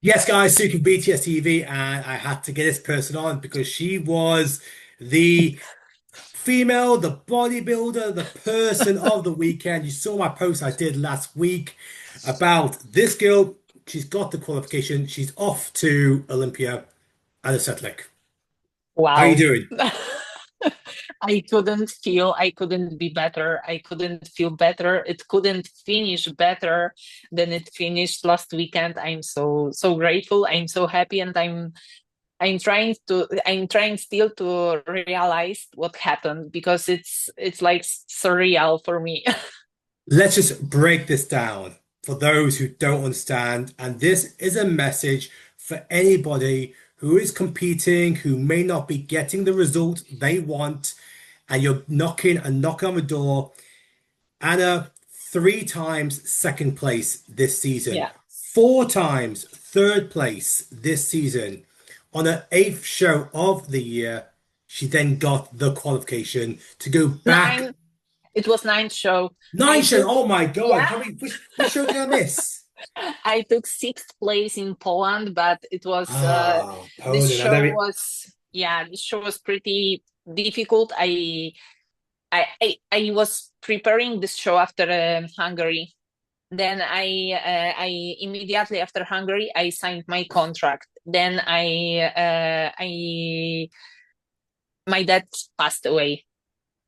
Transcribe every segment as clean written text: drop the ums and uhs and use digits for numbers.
Yes, guys, Suki BTS TV, and I had to get this person on because she was the female, the bodybuilder, the person of the weekend. You saw my post I did last week about this girl. She's got the qualification. She's off to Olympia. Anna Seltlak. How are you Wow. doing? I couldn't be better. I couldn't feel better. It couldn't finish better than it finished last weekend. I'm so grateful. I'm so happy and I'm trying still to realize what happened because it's like surreal for me. Let's just break this down for those who don't understand. And this is a message for anybody who is competing, who may not be getting the result they want, and you're knocking and knocking on the door. Anna, three times second place this season, Yeah. four times third place this season. On her eighth show of the year, she then got the qualification to go back Nine, it was ninth show. nine I shows. took Oh my God. yeah. How many, which show did I miss? I took sixth place in Poland, but it was Ah, this Poland. I show never. was yeah, this show was pretty difficult. I was preparing this show after Hungary. Then I immediately after Hungary I signed my contract. Then I my dad passed away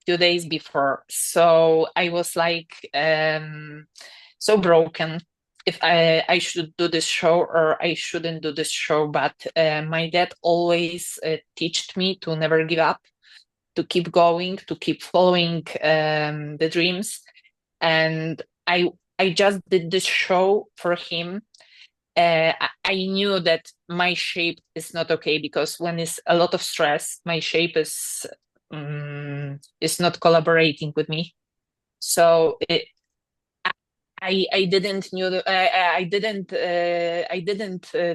2 days before, so I was like so broken if I should do this show or I shouldn't do this show. But my dad always taught me to never give up, to keep going, to keep following the dreams. And I just did this show for him. I knew that my shape is not okay because when it's a lot of stress, my shape is not collaborating with me. So I didn't knew the, I didn't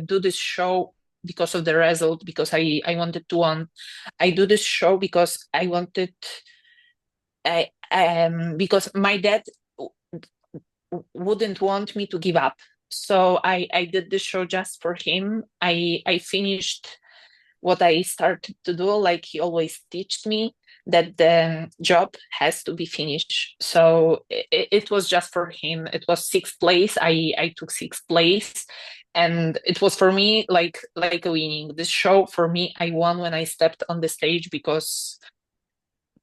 do this show because of the result, because I wanted to win. I do this show because I wanted because my dad wouldn't want me to give up. So I did the show just for him. I finished what I started to do, like he always taught me that the job has to be finished. So it was just for him. It was sixth place. I took sixth place, and it was for me like a winning. This show for me, I won when I stepped on the stage because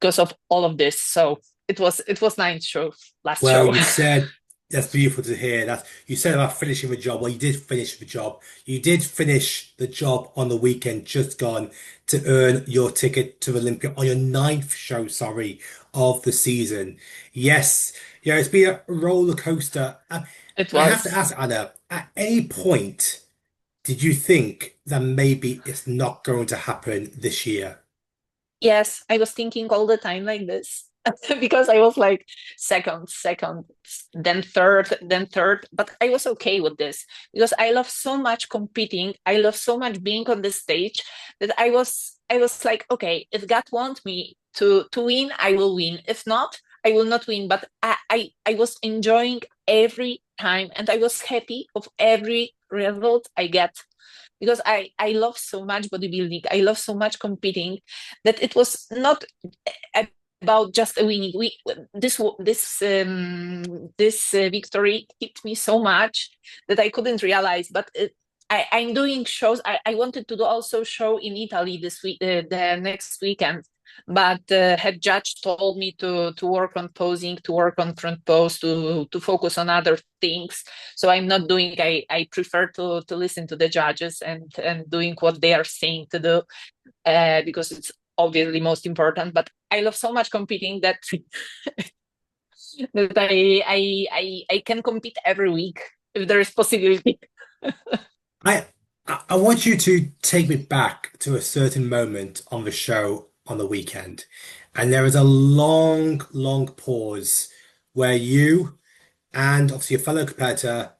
of all of this. So it was ninth show, last Well, show. you said that's beautiful to hear. That you said about finishing the job. Well, you did finish the job. You did finish the job on the weekend just gone to earn your ticket to Olympia on your ninth show, sorry, of the season. Yes, yeah, it's been a roller coaster. It I have to was. ask Anna, at any point did you think that maybe it's not going to happen this year? Yes, I was thinking all the time like this because I was like second, then third. But I was okay with this because I love so much competing. I love so much being on the stage that I was like, okay, if God wants me to win, I will win. If not, I will not win. But I was enjoying every time and I was happy of every result I get because I love so much bodybuilding. I love so much competing that it was not about just a winning. This victory hit me so much that I couldn't realize. But I'm doing shows. I wanted to do also show in Italy this week, the next weekend. But head judge told me to work on posing, to work on front pose, to focus on other things. So I'm not doing. I prefer to listen to the judges and doing what they are saying to do because it's obviously most important. But I love so much competing that that I can compete every week if there is possibility. I I want you to take me back to a certain moment on the show on the weekend. And there is a long, long pause where you and obviously your fellow competitor,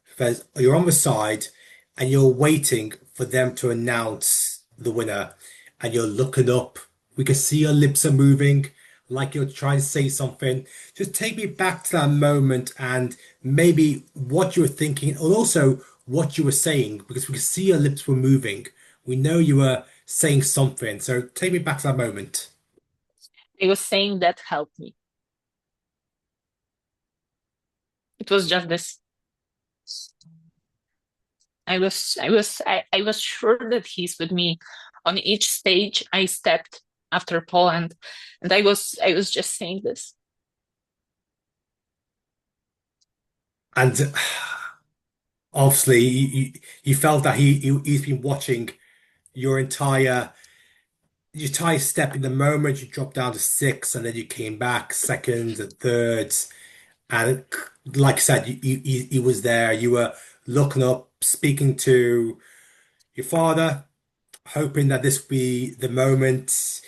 you're on the side and you're waiting for them to announce the winner. And you're looking up. We can see your lips are moving like you're trying to say something. Just take me back to that moment and maybe what you were thinking, and also what you were saying because we could see your lips were moving. We know you were saying something. So take me back to that moment. I was saying that helped me. It was just this. I was sure that he's with me on each stage I stepped after Poland, and I was just saying this. And obviously, you felt that he's been watching your entire step in the moment you dropped down to six, and then you came back seconds and thirds. And like I said, he was there. You were looking up, speaking to your father, hoping that this would be the moment.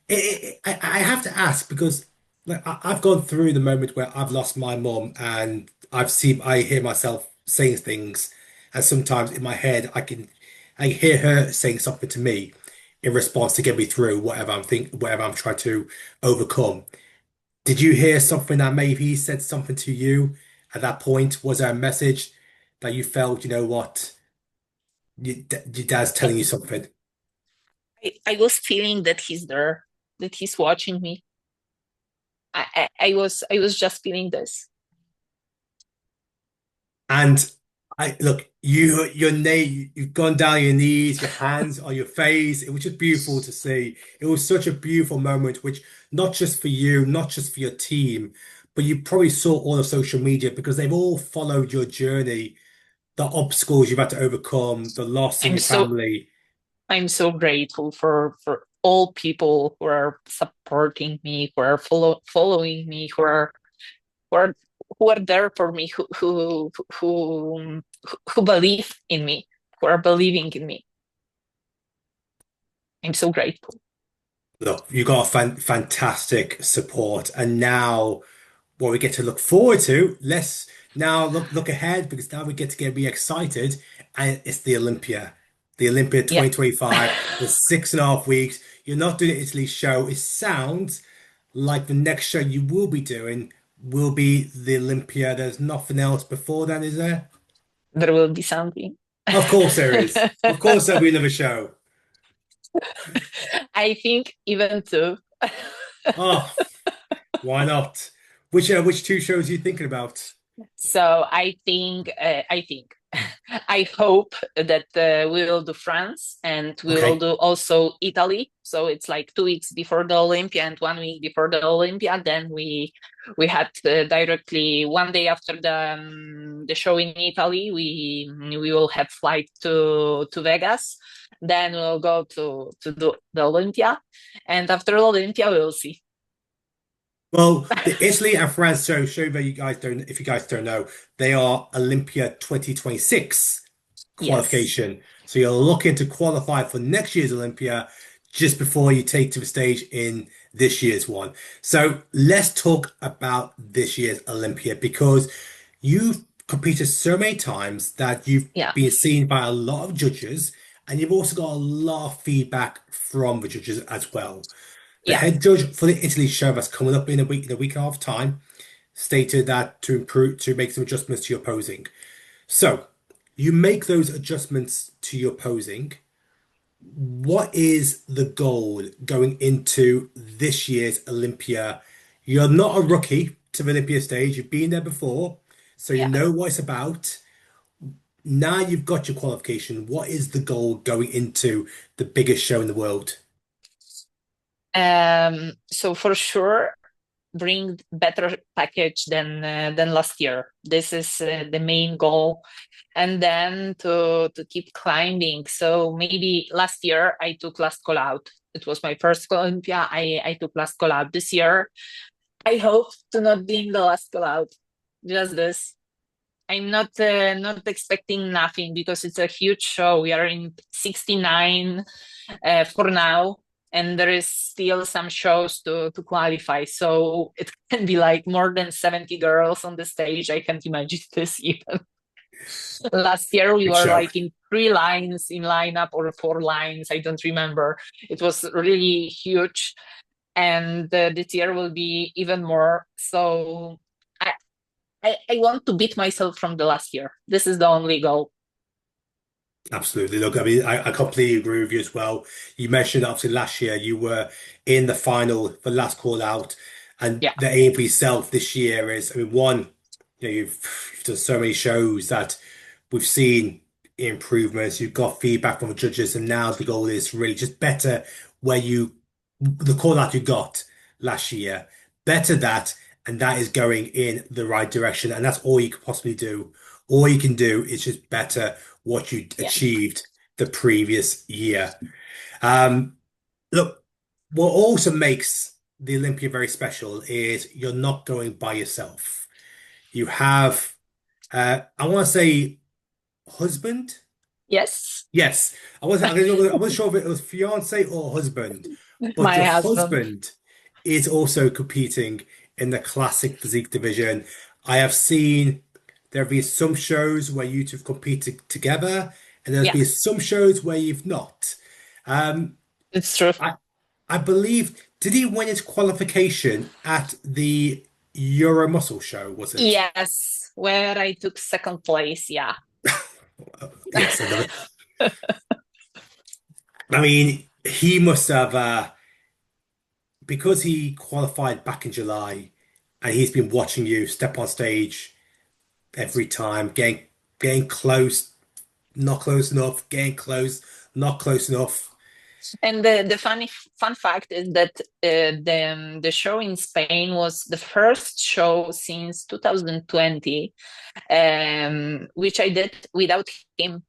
I have to ask because like, I've gone through the moment where I've lost my mom, and I hear myself saying things, and sometimes in my head I hear her saying something to me in response to get me through whatever I'm trying to overcome. Did you hear something that maybe he said something to you at that point? Was there a message that you felt, you know what, your dad's telling you something? I was feeling that he's there, that he's watching me. I was just feeling this. And I look, you've gone down your knees, your hands on your face. It was just beautiful to see. It was such a beautiful moment, which not just for you, not just for your team, but you probably saw all of social media because they've all followed your journey, the obstacles you've had to overcome, the loss in I'm your so family. I'm so grateful for all people who are supporting me, who are following me, who are who are there for me, who believe in me, who are believing in me. I'm so grateful. Look, you got a fantastic support, and now what we get to look forward to. Let's now look ahead because now we get to get really excited, and it's the Olympia Yeah, 2025. The 6.5 weeks. You're not doing the Italy show. It sounds like the next show you will be doing will be the Olympia. There's nothing else before that, is there? there will be something. Of course there is. Of course there'll be another show. I think even two. Oh, why not? Which two shows are you thinking about? So I think, I hope that we will do France and we will Okay. do also Italy. So it's like 2 weeks before the Olympia and 1 week before the Olympia. Then we had directly one day after the show in Italy. We will have flight to Vegas. Then we'll go to do the Olympia, and after Olympia we will see. Well, the Italy and France show that you guys don't, if you guys don't know, they are Olympia 2026 Yes, qualification. So you're looking to qualify for next year's Olympia just before you take to the stage in this year's one. So let's talk about this year's Olympia because you've competed so many times that you've yeah, been seen by a lot of judges, and you've also got a lot of feedback from the judges as well. The yeah. head judge for the Italy show that's coming up in a week and a half time stated that to make some adjustments to your posing. So you make those adjustments to your posing. What is the goal going into this year's Olympia? You're not a rookie to the Olympia stage. You've been there before, so you Yeah. know what it's about. Now you've got your qualification. What is the goal going into the biggest show in the world? So for sure, bring better package than last year. This is the main goal, and then to keep climbing. So maybe last year I took last call out. It was my first Olympia. I took last call out this year. I hope to not be in the last call out. Just this. I'm not expecting nothing because it's a huge show. We are in 69 for now, and there is still some shows to qualify. So it can be like more than 70 girls on the stage. I can't imagine this even. Last year we Big were show. like in 3 lines in lineup or 4 lines. I don't remember. It was really huge, and this year will be even more. So I want to beat myself from the last year. This is the only goal. Absolutely. Look, I mean, I completely agree with you as well. You mentioned obviously last year you were in the final for last call out, and Yeah, the aim for yourself this year is, I mean, one, you've done so many shows that we've seen improvements. You've got feedback from the judges, and now the goal is really just better where the call out you got last year, better that, and that is going in the right direction, and that's all you could possibly do. All you can do is just better what you yeah, achieved the previous year. Um, Look, what also makes the Olympia very special is you're not going by yourself. You have, I want to say, husband. yes, Yes, I wasn't sure if it was fiance or husband, but my your husband. husband is also competing in the classic physique division. I have seen there have been some shows where you two have competed together, and there's Yeah, been some shows where you've not. Um, it's true. I I believe did he win his qualification at the Euro Muscle show, was it? Yes, where I took second place. Yeah. Yes, another. I mean, he must have. Because he qualified back in July and he's been watching you step on stage every time, getting close, not close enough, getting close, not close enough. And the funny fun fact is that the show in Spain was the first show since 2020, which I did without him.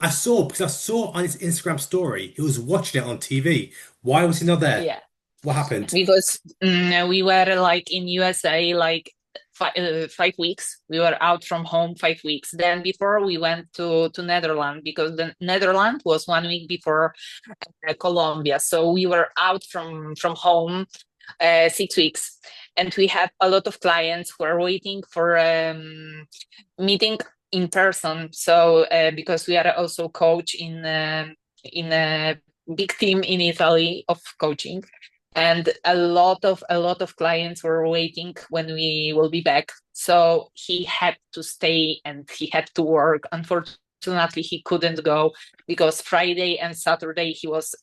I saw because I saw on his Instagram story he was watching it on TV. Why was he not there? Yeah, What happened? because we were like in USA like 5 weeks. We were out from home 5 weeks. Then before we went to Netherlands because the Netherlands was 1 week before Colombia. So we were out from home 6 weeks, and we had a lot of clients who are waiting for meeting in person. So because we are also coach in a big team in Italy of coaching, and a lot of clients were waiting when we will be back. So he had to stay and he had to work. Unfortunately, he couldn't go because Friday and Saturday he was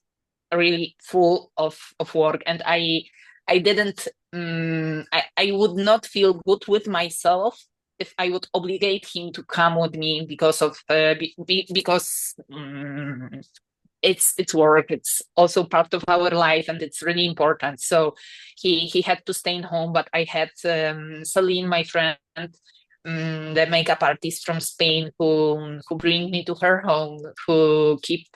really full of work, and I didn't I would not feel good with myself if I would obligate him to come with me because of because it's work. It's also part of our life, and it's really important. So he had to stay in home, but I had Celine, my friend, the makeup artist from Spain, who bring me to her home, who keep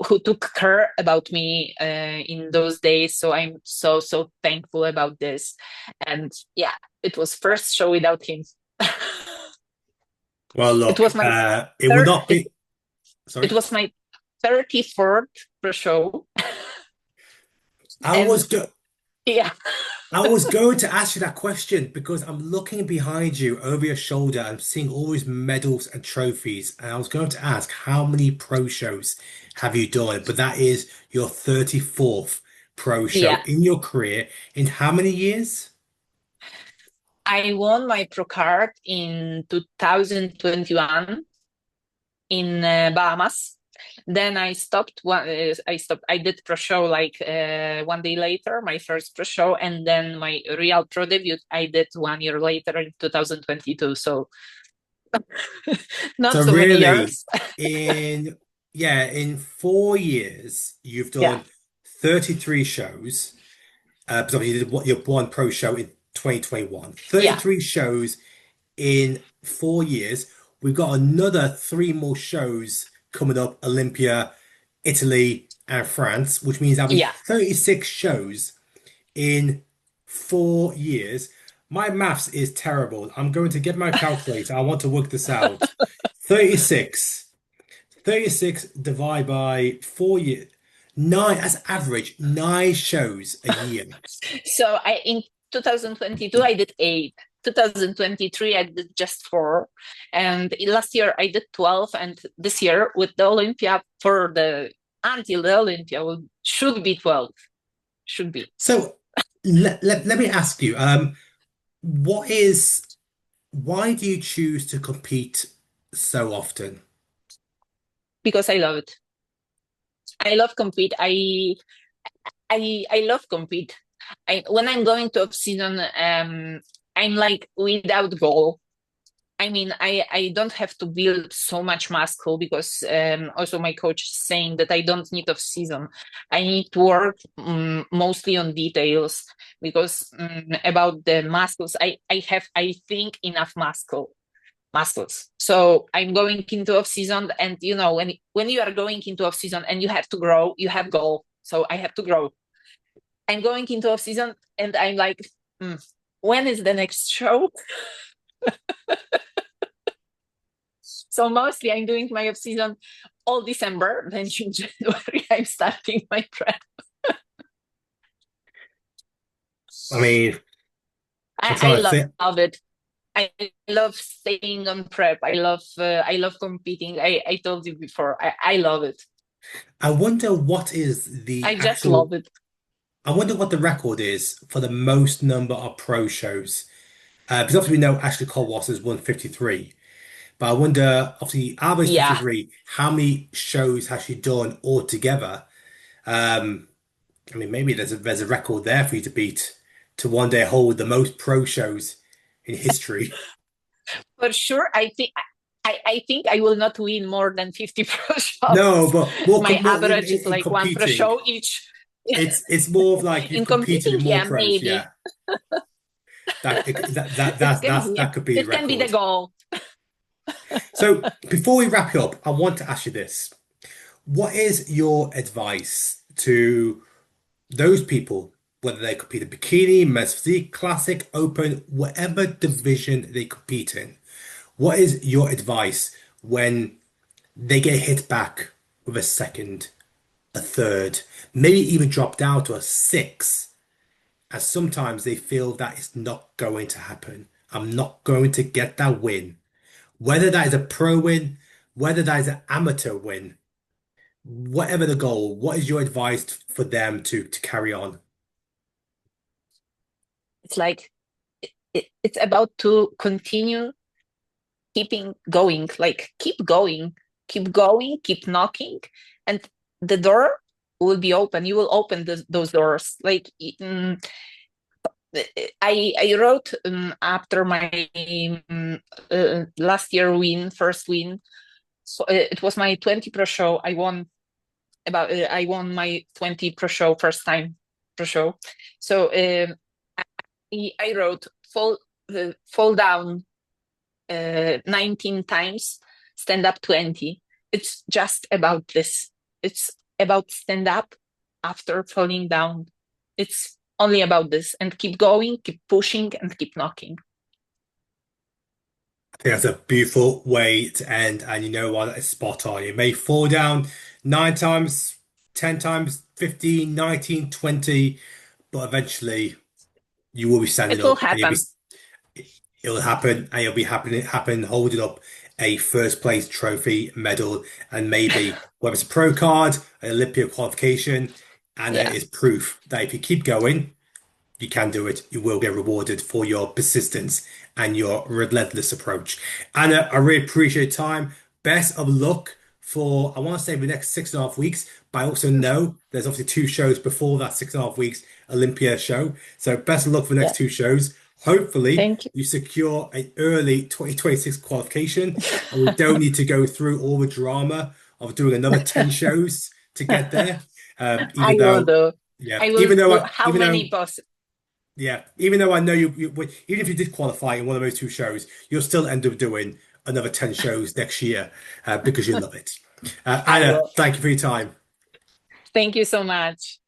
who took care about me in those days. So I'm so thankful about this. And yeah, it was first show without him. Well, it look, was my it would third. not It, be. it Sorry, was my 34th per show, I and was go yeah. I was going to ask you that question because I'm looking behind you over your shoulder. I'm seeing all these medals and trophies, and I was going to ask how many pro shows have you done? But that is your 34th pro show Yeah, in your career. In how many years? I won my pro card in 2021 in Bahamas. Then I stopped. I stopped. I did pro show like 1 day later, my first pro show, and then my real pro debut I did 1 year later in 2022. So not So so many really, years. in yeah, in 4 years, you've Yeah, done 33 shows. Because obviously you did your one pro show in 2021. yeah, 33 shows in 4 years. We've got another three more shows coming up, Olympia, Italy, and France, which means that'll be yeah. 36 shows in 4 years. My maths is terrible. I'm going to get my calculator. I want to work this out. 36. 36 divided by 4 years. Nine, that's average, 9 shows a year. So I in 2022 I did 8. 2023 I did just 4, and last year I did 12, and this year with the Olympia for the until the Olympia should be 12. Should be. So let me ask you, what is, why do you choose to compete? so often? because I love it. I love compete. I love compete. When I'm going to off season, I'm like without goal. I mean, I don't have to build so much muscle because also my coach is saying that I don't need off season. I need to work mostly on details because about the muscles, I have I think enough muscles. So I'm going into off season, and you know when you are going into off season and you have to grow, you have goal. So I have to grow. I'm going into off season, and I'm like, mm, when is the next show? So mostly I'm doing my off season all December. Then in January I'm starting my prep. I mean, I'm I trying to think. love it. I love staying on prep. I love competing. I told you before. I love it. I wonder what is the I just actual. love it. I wonder what the record is for the most number of pro shows. Because obviously we know Ashley Cole has won 53. But I wonder, obviously, Alba's Yeah, 53, how many shows has she done altogether? Um, I mean, maybe there's a record there for you to beat to one day hold the most pro shows in history. for sure. I think I will not win more than 50 pro No, shows. but more, My more average is in like one pro competing. show each. It's more of like you've In competed competing, with more yeah, pros. maybe Yeah, that could be the it can be the record. goal. So before we wrap it up, I want to ask you this. What is your advice to those people, whether they compete in bikini, men's physique, classic, open, whatever division they compete in? What is your advice when they get hit back with a second, a third, maybe even drop down to a six, as sometimes they feel that it's not going to happen. I'm not going to get that win. Whether that is a pro win, whether that is an amateur win, whatever the goal, what is your advice for them to carry on? It's like it's about to continue keeping going, like keep going, keep knocking, and the door will be open. You will open those doors. Like I wrote after my last year win, first win. So it was my 20 pro show. I won my 20 pro show first time pro show. So I wrote fall down 19 times, stand up 20. It's just about this. It's about stand up after falling down. It's only about this and keep going, keep pushing, and keep knocking. I think that's a beautiful way to end, and you know what? That is spot on. You may fall down 9 times, 10 times, 15, 19, 20, but eventually you will be standing It will up and happen. it'll happen and you'll be happen holding up a first place trophy, medal, and maybe whether it's a pro card, an Olympia qualification, and it Yeah. is proof that if you keep going, you can do it. You will get rewarded for your persistence and your relentless approach. Anna, I really appreciate your time. Best of luck for, I want to say, the next 6.5 weeks, but I also know there's obviously two shows before that 6.5 weeks Olympia show. So best of luck for the Yeah. next two shows. Hopefully, Thank you. you secure an early 2026 qualification and we don't need to go through all the drama of doing another 10 shows to get there. I Even will though, do. yeah, I will do how even many though possible. yeah, even though I know even if you did qualify in one of those two shows, you'll still end up doing another 10 shows next year I because you love it. Anna, will. thank you for your time. Thank you so much.